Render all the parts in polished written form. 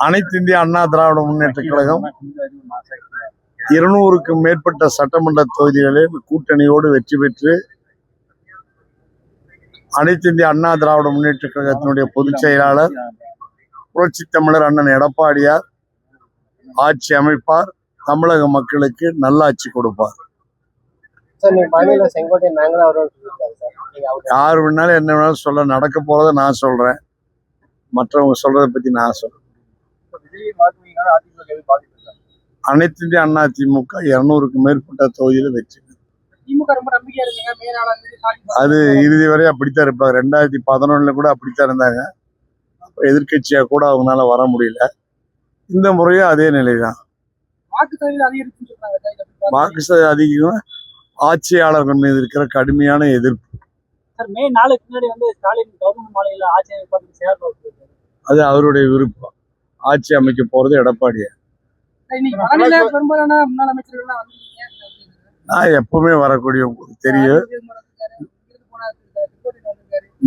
அனைத்து இந்திய அண்ணா திராவிட முன்னேற்ற கழகம் 200க்கும் மேற்பட்ட சட்டமன்ற தொகுதிகளில் கூட்டணியோடு வெற்றி பெற்று அனைத்து இந்திய அண்ணா திராவிட முன்னேற்ற கழகத்தினுடைய பொதுச் செயலாளர் புரட்சி தமிழர் அண்ணன் எடப்பாடியார் ஆட்சி அமைப்பார். தமிழக மக்களுக்கு நல்லாட்சி கொடுப்பார். யார் வேணாலும் என்ன வேணாலும் சொல்ல, நடக்க போறதை நான் சொல்றேன், மற்றவங்க சொல்றதை பத்தி நான் சொல்றேன். அனைத்து இந்திய அண்ணா திமுக 200க்கும் மேற்பட்ட தொகுதியில வெற்றி. அது இறுதி வரை அப்படித்தான் இருப்பாங்க. 2011 கூட அப்படித்தான் இருந்தாங்க. எதிர்கட்சியா கூட அவங்களால வர முடியல. இந்த முறையும் அதே நிலைதான். வாக்கு சதவீதம் அதிகம். ஆட்சியாளர்கள் மீது இருக்கிற கடுமையான எதிர்ப்பு. அது அவருடைய விருப்பம். ஆட்சி அமைக்க போறது எடப்பாடியார். நான் எப்பவுமே வரக்கூடிய உங்களுக்கு தெரியும்.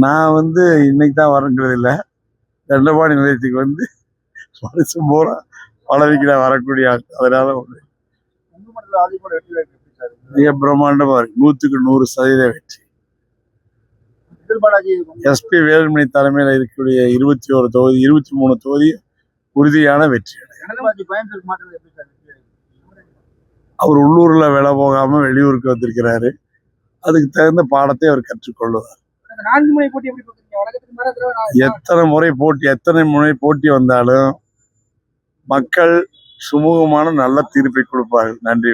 நான் இன்னைக்கு தான் வரங்கிறது இல்லை. தண்டபாணி நிலையத்துக்கு வருஷம் பூரா பழவிக்கு நான் வரக்கூடிய ஆள். அதனால மிக பிரம்மாண்டமா இருக்கு. 100க்கு 100% வெற்றி. எஸ்பி வேலுமணி தலைமையில் இருக்கக்கூடிய 21 தொகுதி 23 தொகுதி உறுதியான வெற்றி. அவர் உள்ளூர்ல வேலை போகாம வெளியூருக்கு வந்திருக்கிறாரு. அதுக்கு தகுந்த பாடத்தை அவர் கற்றுக்கொள்வார். எத்தனை முறை போட்டி வந்தாலும் மக்கள் சுமூகமான நல்ல தீர்ப்பை கொடுப்பார்கள். நன்றி.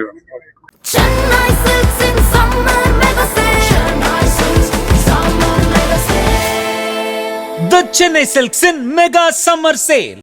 The Chennai Silks in Mega Summer Sale.